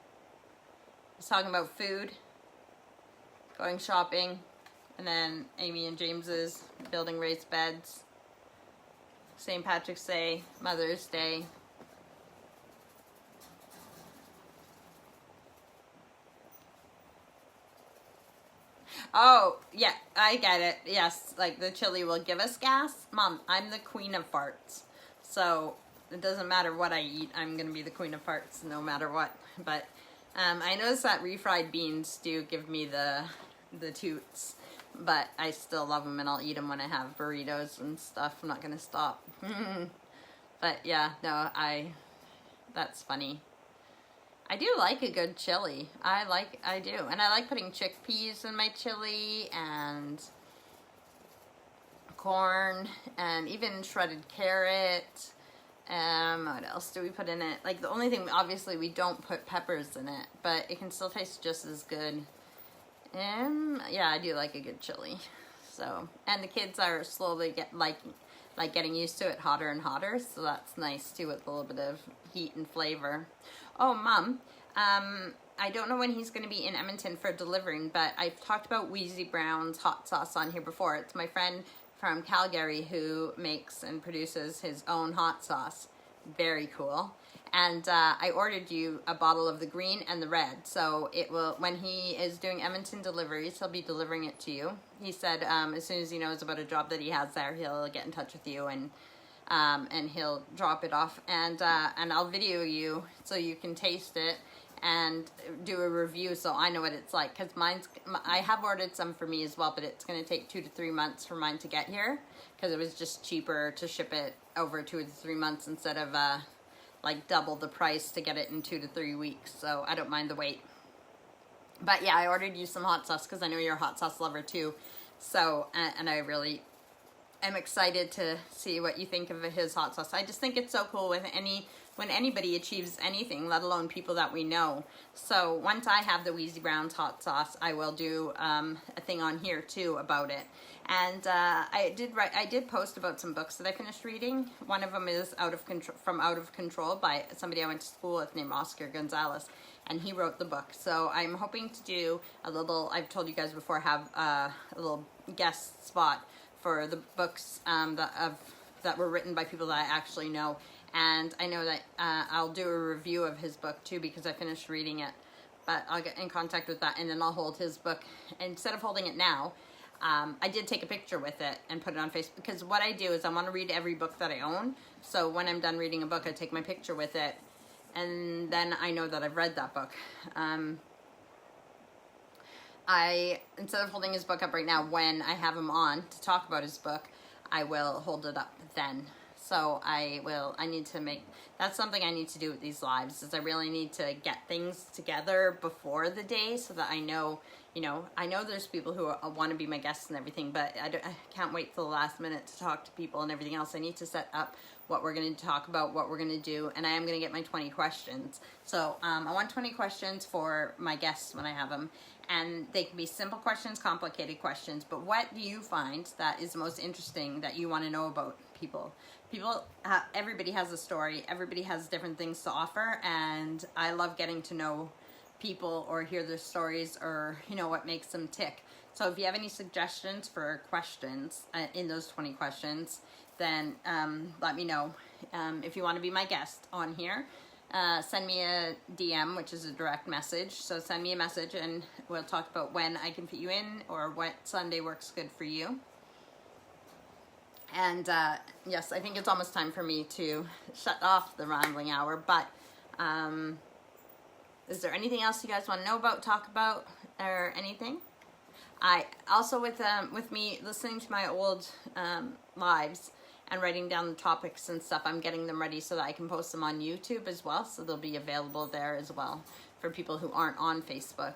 was talking about food, going shopping, and then Amy and James's building raised beds, St. Patrick's Day, Mother's Day. Oh, yeah, I get it. Yes, like the chili will give us gas. Mom, I'm the queen of farts. So it doesn't matter what I eat. I'm going to be the queen of farts no matter what. But I noticed that refried beans do give me the toots. But I still love them, and I'll eat them when I have burritos and stuff. I'm not going to stop. But yeah, no, that's funny. I do like a good chili. I do. And I like putting chickpeas in my chili, and corn, and even shredded carrot. What else do we put in it? Like, the only thing, obviously, we don't put peppers in it, but it can still taste just as good. Yeah, I do like a good chili. So, and the kids are slowly getting used to it hotter and hotter, so that's nice too, with a little bit of heat and flavor. Oh, Mom, I don't know when he's going to be in Edmonton for delivering, but I've talked about Wheezy Brown's hot sauce on here before. It's my friend from Calgary who makes and produces his own hot sauce. Very cool. And I ordered you a bottle of the green and the red, so it will, when he is doing Edmonton deliveries, he'll be delivering it to you. He said as soon as he knows about a job that he has there, he'll get in touch with you, and he'll drop it off, and I'll video you so you can taste it and do a review so I know what it's like, because I have ordered some for me as well, but it's going to take 2 to 3 months for mine to get here, because it was just cheaper to ship it over 2 to 3 months instead of like double the price to get it in 2 to 3 weeks, so I don't mind the wait. But yeah, I ordered you some hot sauce because I know you're a hot sauce lover too, so, and I really am excited to see what you think of his hot sauce. I just think it's so cool when anybody achieves anything, let alone people that we know. So once I have the Wheezy Brown's hot sauce, I will do a thing on here too about it. And I did post about some books that I finished reading. One of them is Out of Control by somebody I went to school with named Oscar Gonzalez, and he wrote the book. So I'm hoping to do a little, I've told you guys before, have a little guest spot for the books that were written by people that I actually know. And I know that I'll do a review of his book too, because I finished reading it. But I'll get in contact with that, and then I'll hold his book. Instead of holding it now, I did take a picture with it and put it on Facebook, because what I do is I want to read every book that I own. So when I'm done reading a book, I take my picture with it, and then I know that I've read that book. Instead of holding his book up right now, when I have him on to talk about his book, I will hold it up then. So that's something I need to do with these lives, is I really need to get things together before the day, so that I know, I know there's people who want to be my guests and everything, but I can't wait till the last minute to talk to people and everything else. I need to set up what we're going to talk about, what we're going to do, and I am going to get my 20 questions. So I want 20 questions for my guests when I have them, and they can be simple questions, complicated questions, but what do you find that is the most interesting that you want to know about people? Everybody has a story, everybody has different things to offer, and I love getting to know people or hear their stories, or what makes them tick. So if you have any suggestions for questions in those 20 questions, then let me know. If you want to be my guest on here, send me a DM, which is a direct message. So send me a message and we'll talk about when I can fit you in, or what Sunday works good for you. And yes, I think it's almost time for me to shut off the rambling hour, but is there anything else you guys want to know about, talk about, or anything? I also, with me listening to my old lives and writing down the topics and stuff, I'm getting them ready so that I can post them on YouTube as well, so they'll be available there as well for people who aren't on Facebook.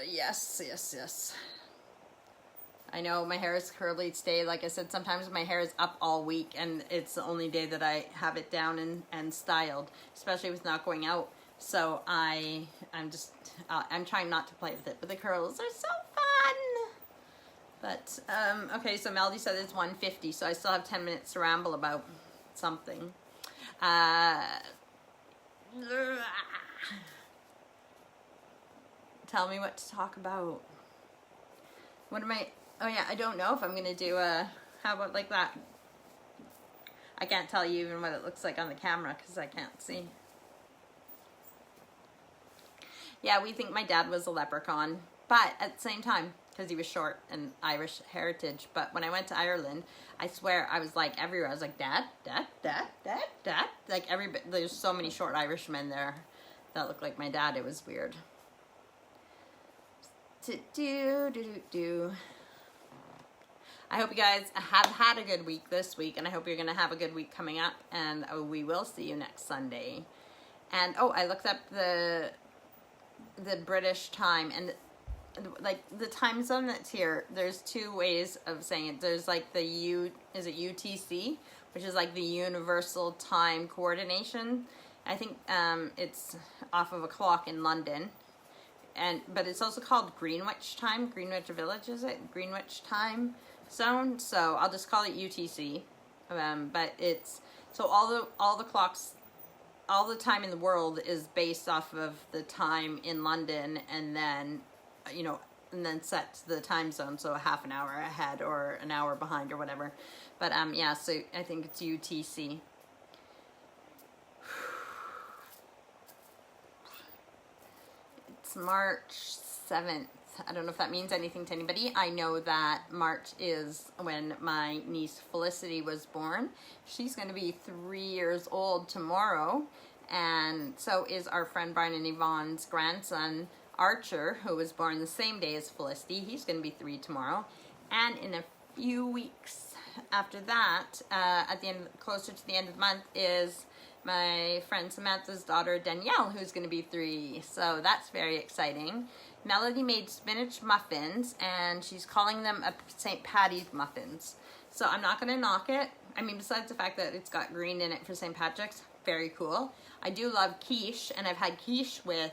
Yes. I know my hair is curly today. Like I said, sometimes my hair is up all week, and it's the only day that I have it down and styled, especially with not going out. So I'm trying not to play with it, but the curls are so fun. But okay, so Melody said it's 1:50, so I still have 10 minutes to ramble about something. Tell me what to talk about. What am I? Oh yeah, I don't know if I'm gonna do how about like that? I can't tell you even what it looks like on the camera because I can't see. Yeah, we think my dad was a leprechaun, but at the same time, because he was short and Irish heritage. But when I went to Ireland, I swear I was like everywhere. I was like, Dad. Like everybody, there's so many short Irishmen there that look like my dad. It was weird. I hope you guys have had a good week this week, and I hope you're going to have a good week coming up, and we will see you next Sunday. And I looked up the British time, and like the time zone that's here, there's two ways of saying it. There's like the UTC, which is like the Universal Time Coordination. I think it's off of a clock in London. But it's also called Greenwich time. Greenwich Village, is it? Greenwich time zone. So I'll just call it UTC. But it's so all the clocks, all the time in the world is based off of the time in London, and then and then set the time zone, so a half an hour ahead or an hour behind or whatever. But yeah, so I think it's UTC. It's March 7th. I don't know if that means anything to anybody. I know that March is when my niece Felicity was born. She's going to be 3 years old tomorrow. And so is our friend Brian and Yvonne's grandson, Archer, who was born the same day as Felicity. He's going to be 3 tomorrow. And in a few weeks after that, closer to the end of the month, is my friend Samantha's daughter Danielle, who's going to be 3. So that's very exciting. Melody made spinach muffins, and she's calling them a St. Patty's muffins. So I'm not going to knock it. I mean, besides the fact that it's got green in it for St. Patrick's, very cool. I do love quiche, and I've had quiche with,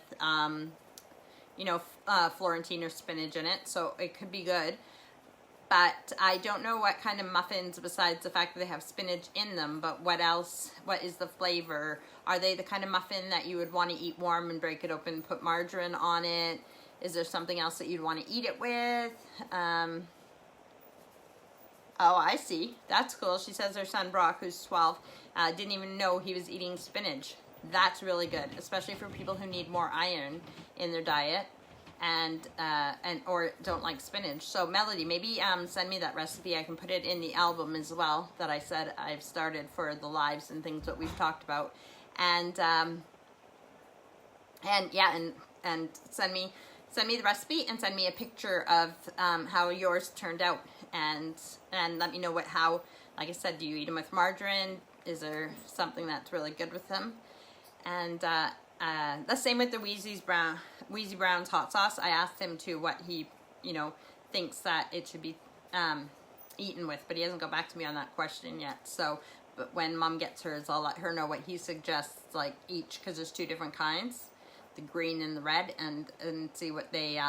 Florentine or spinach in it, so it could be good. But I don't know what kind of muffins, besides the fact that they have spinach in them, but what else? What is the flavor? Are they the kind of muffin that you would want to eat warm and break it open and put margarine on it? Is there something else that you'd want to eat it with? Oh, I see. That's cool. She says her son Brock, who's 12, didn't even know he was eating spinach. That's really good, especially for people who need more iron in their diet. and or don't like spinach. So Melody, maybe send me that recipe. I can put it in the album as well that I said I've started for the lives and things that we've talked about. And yeah, and send me the recipe and send me a picture of how yours turned out, and let me know how, like I said, do you eat them with margarine? Is there something that's really good with them? And the same with the Wheezy Brown's hot sauce. I asked him what he, thinks that it should be eaten with, but he hasn't got back to me on that question yet. So, but when Mom gets hers, I'll let her know what he suggests, like each, because there's 2 different kinds, the green and the red, and see what they,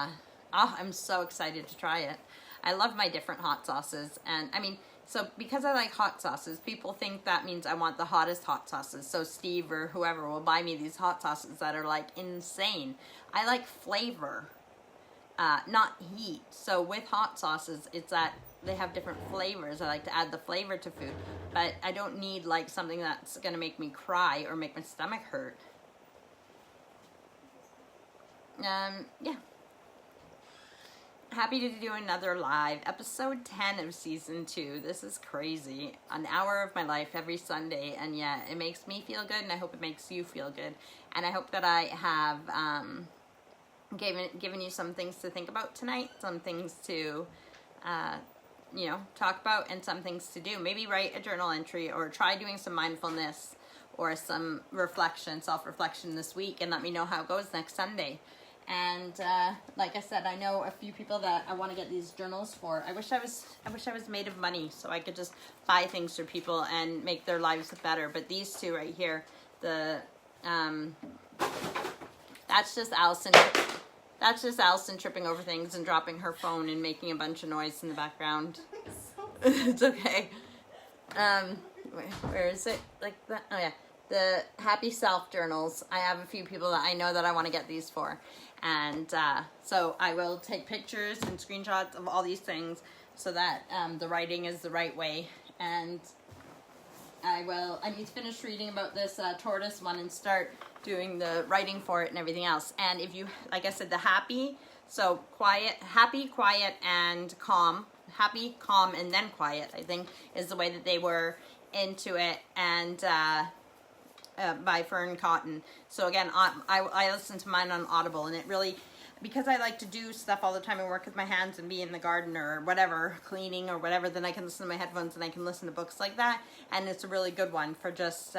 I'm so excited to try it. I love my different hot sauces, and I mean, so because I like hot sauces, people think that means I want the hottest hot sauces. So Steve or whoever will buy me these hot sauces that are like insane. I like flavor, not heat. So with hot sauces, it's that they have different flavors. I like to add the flavor to food, but I don't need like something that's gonna make me cry or make my stomach hurt. Yeah. Happy to do another live, episode 10 of season 2. This is crazy. An hour of my life every Sunday, and yeah, it makes me feel good, and I hope it makes you feel good. And I hope that I have given you some things to think about tonight, some things to talk about, and some things to do. Maybe write a journal entry, or try doing some mindfulness or some self-reflection this week, and let me know how it goes next Sunday. And like I said, I know a few people that I want to get these journals for. I wish I was made of money so I could just buy things for people and make their lives better. But these 2 right here, that's just Allison. That's just Allison tripping over things and dropping her phone and making a bunch of noise in the background. It's okay. Where is it? Like that? Oh yeah. The Happy Self journals. I have a few people that I know that I want to get these for. And so I will take pictures and screenshots of all these things so that the writing is the right way. And I need to finish reading about this tortoise one and start doing the writing for it and everything else. And if you, like I said, the happy, so happy, quiet, and calm. Happy, calm, and then quiet, I think, is the way that they were into it. And by Fern Cotton. So again, I listen to mine on Audible, and it really, because I like to do stuff all the time and work with my hands and be in the garden or whatever, cleaning or whatever, then I can listen to my headphones and I can listen to books like that. And it's a really good one for just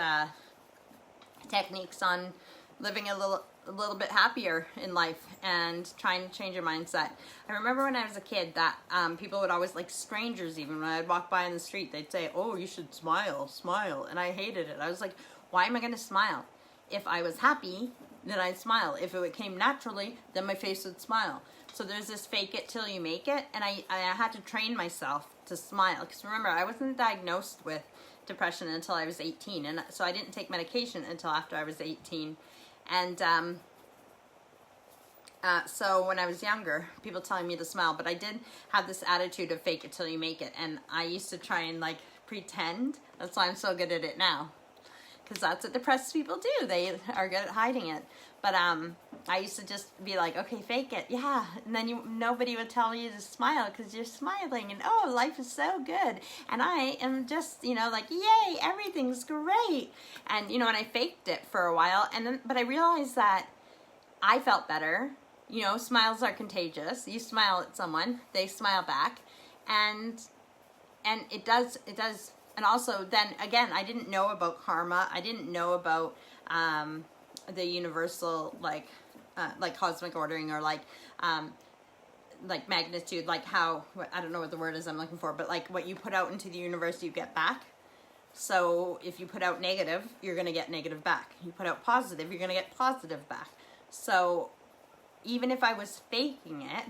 techniques on living a little bit happier in life and trying to change your mindset. I remember when I was a kid that people would always, like strangers even, when I'd walk by in the street, they'd say, "Oh, you should smile, smile." And I hated it. I was like, why am I going to smile? If I was happy, then I'd smile. If it came naturally, then my face would smile. So there's this fake it till you make it, and I had to train myself to smile. Because remember, I wasn't diagnosed with depression until I was 18, and so I didn't take medication until after I was 18. And so when I was younger, people telling me to smile, but I did have this attitude of fake it till you make it, and I used to try and like pretend. That's why I'm so good at it now. Because that's what depressed people do. They are good at hiding it. But I used to just be like, okay, fake it. Yeah. And then nobody would tell you to smile because you're smiling. And, oh, life is so good. And I am just, like, yay, everything's great. And, and I faked it for a while. But I realized that I felt better. Smiles are contagious. You smile at someone, they smile back. And it does. And also, then again, I didn't know about karma. I didn't know about the universal, like cosmic ordering, or like magnitude, like how, I don't know what the word is I'm looking for, but like what you put out into the universe, you get back. So if you put out negative, you're going to get negative back. You put out positive, you're going to get positive back. So even if I was faking it,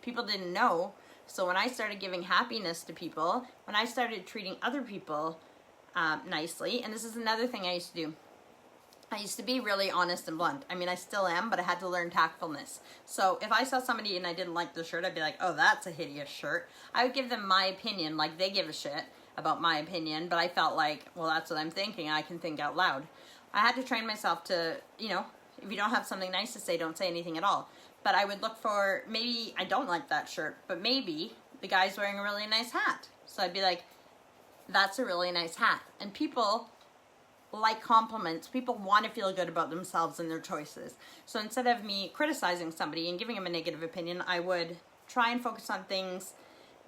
people didn't know. So when I started giving happiness to people, when I started treating other people nicely, and this is another thing I used to do, I used to be really honest and blunt. I mean, I still am, but I had to learn tactfulness. So if I saw somebody and I didn't like the shirt, I'd be like, oh, that's a hideous shirt. I would give them my opinion, like they give a shit about my opinion, but I felt like, well, that's what I'm thinking. I can think out loud. I had to train myself to, if you don't have something nice to say, don't say anything at all. but I would look for, maybe I don't like that shirt, but maybe the guy's wearing a really nice hat. So I'd be like, that's a really nice hat. And people like compliments. People want to feel good about themselves and their choices. So instead of me criticizing somebody and giving them a negative opinion, I would try and focus on things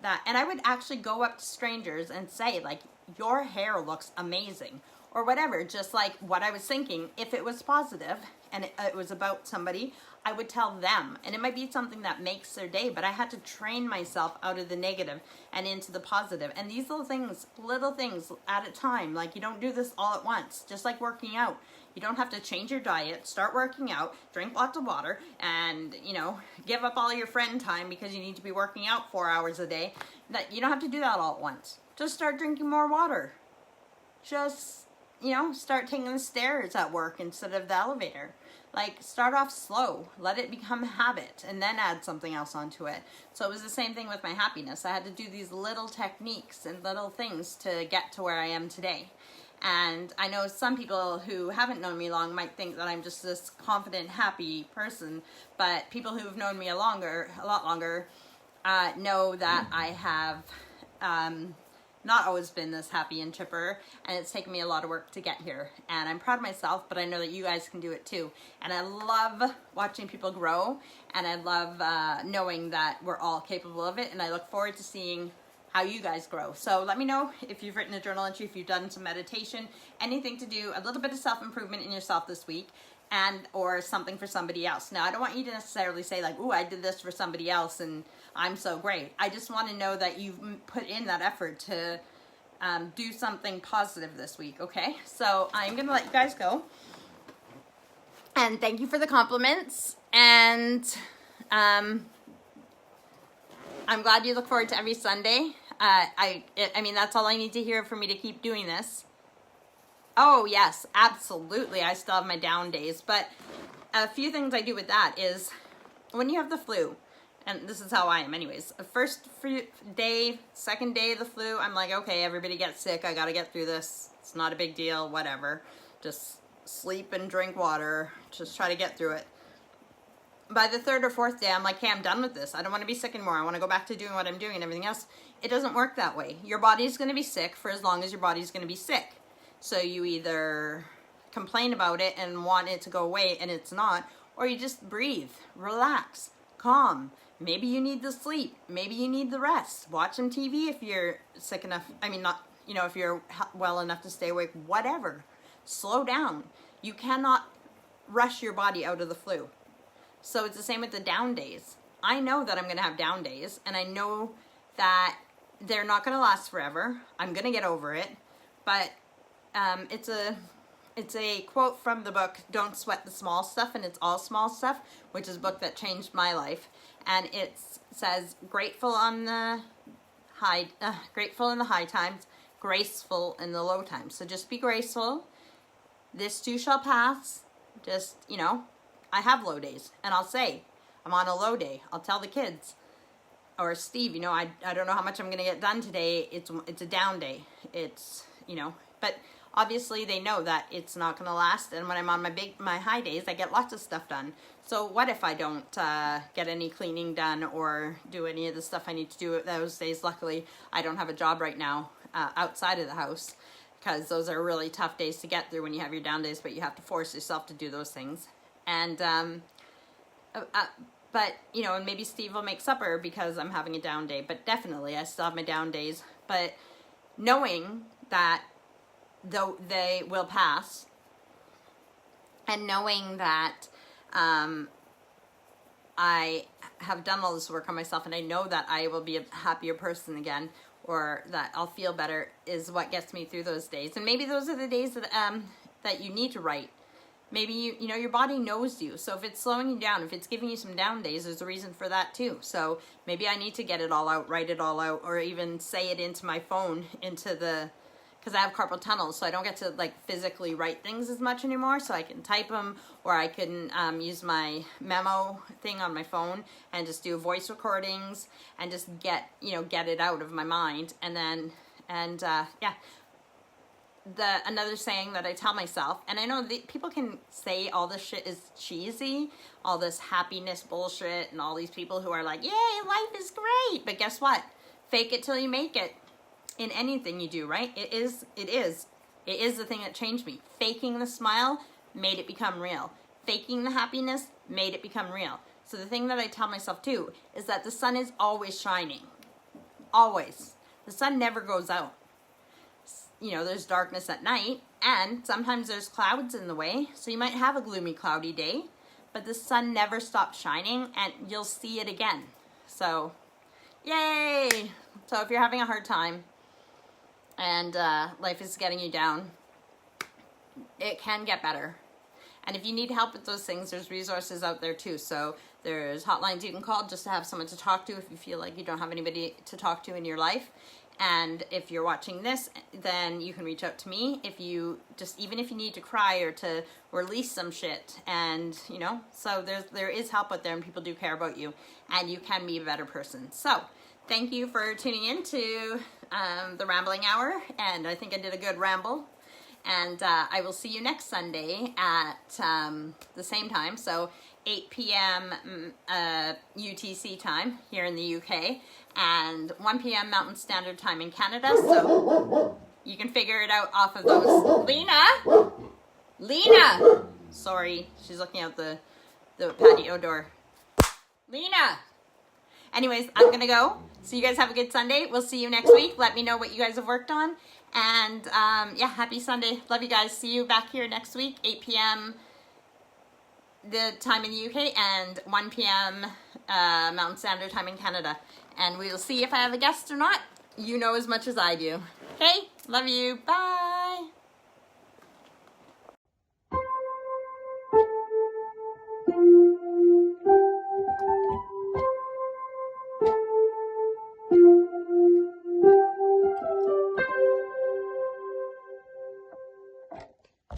that, and I would actually go up to strangers and say, like, your hair looks amazing, or whatever, just like what I was thinking. If it was positive and it was about somebody, I would tell them, and it might be something that makes their day, but I had to train myself out of the negative and into the positive. And these little things at a time, like, you don't do this all at once, just like working out. You don't have to change your diet, start working out, drink lots of water, and, you know, give up all your friend time because you need to be working out 4 hours a day. That you don't have to do that all at once. Just start drinking more water. Just, you know, start taking the stairs at work instead of the elevator. Like, start off slow, let it become a habit, and then add something else onto it. So it was the same thing with my happiness. I had to do these little techniques and little things to get to where I am today. And I know some people who haven't known me long might think that I'm just this confident, happy person, but people who've known me a lot longer, know that I have not always been this happy and chipper, and it's taken me a lot of work to get here. And I'm proud of myself, but I know that you guys can do it too. And I love watching people grow, and I love knowing that we're all capable of it, and I look forward to seeing how you guys grow. So let me know if you've written a journal entry, if you've done some meditation, anything to do a little bit of self-improvement in yourself this week, and or something for somebody else. Now, I don't want you to necessarily say like, ooh, I did this for somebody else and I'm so great. I just want to know that you've put in that effort to do something positive this week, okay? So I'm going to let you guys go. And thank you for the compliments. And I'm glad you look forward to every Sunday. I mean, that's all I need to hear for me to keep doing this. Oh, yes, absolutely. I still have my down days. But a few things I do with that is when you have the flu, and this is how I am anyways, the first day, second day of the flu, I'm like, okay, everybody gets sick. I got to get through this. It's not a big deal, whatever. Just sleep and drink water. Just try to get through it. By the third or fourth day, I'm like, hey, I'm done with this. I don't want to be sick anymore. I want to go back to doing what I'm doing and everything else. It doesn't work that way. Your body's going to be sick for as long as your body's going to be sick. So you either complain about it and want it to go away and it's not, or you just breathe, relax, calm. Maybe you need the sleep. Maybe you need the rest. Watch some TV if you're sick enough. I mean, not, you know, if you're well enough to stay awake, whatever. Slow down. You cannot rush your body out of the flu. So it's the same with the down days. I know that I'm going to have down days, and I know that they're not going to last forever. I'm going to get over it. But it's a quote from the book, Don't Sweat the Small Stuff, and it's all small stuff, which is a book that changed my life. And it says, grateful in the high times, graceful in the low times. So just be graceful. This too shall pass. Just, you know, I have low days, and I'll say, I'm on a low day. I'll tell the kids, or Steve, you know, I don't know how much I'm going to get done today. It's a down day. It's, you know, but obviously they know that it's not going to last, and when I'm on my high days, I get lots of stuff done. So what if I don't get any cleaning done or do any of the stuff I need to do those days? Luckily, I don't have a job right now outside of the house, because those are really tough days to get through when you have your down days, but you have to force yourself to do those things. And, but, you know, and maybe Steve will make supper because I'm having a down day, but definitely I still have my down days. But knowing that though they will pass, and knowing that I have done all this work on myself, and I know that I will be a happier person again, or that I'll feel better, is what gets me through those days. And maybe those are the days that that you need to write. Maybe you know your body knows you. So if it's slowing you down, if it's giving you some down days, there's a reason for that too. So maybe I need to get it all out, write it all out, or even say it into my phone, because I have carpal tunnel, so I don't get to like physically write things as much anymore. So I can type them, or I can use my memo thing on my phone and just do voice recordings and just get it out of my mind. And then, yeah. another saying that I tell myself, and I know people can say all this shit is cheesy, all this happiness bullshit, and all these people who are like, yay, life is great. But guess what? Fake it till you make it in anything you do, right? It is the thing that changed me. Faking the smile made it become real. Faking the happiness made it become real. So the thing that I tell myself too is that the sun is always shining. Always. The sun never goes out. You know, there's darkness at night, and sometimes there's clouds in the way, so you might have a gloomy, cloudy day, but the sun never stops shining, and you'll see it again. So, yay! So if you're having a hard time, and life is getting you down, it can get better. And if you need help with those things, there's resources out there too. So there's hotlines you can call just to have someone to talk to if you feel like you don't have anybody to talk to in your life. And if you're watching this, then you can reach out to me if you even if you need to cry or to release some shit. And you know, so there is help out there, and people do care about you, and you can be a better person. So thank you for tuning in to the Rambling Hour, and I think I did a good ramble. And I will see you next Sunday at the same time, so 8 p.m. UTC time here in the UK, and 1 p.m. Mountain Standard Time in Canada, so you can figure it out off of those. Lena! Sorry, she's looking out the patio door. Lena! Anyways, I'm gonna go. So you guys have a good Sunday. We'll see you next week. Let me know what you guys have worked on. And yeah, happy Sunday. Love you guys. See you back here next week, 8 p.m. the time in the UK and 1 p.m. Mountain Standard Time in Canada. And we will see if I have a guest or not. You know as much as I do. Okay? Love you. Bye.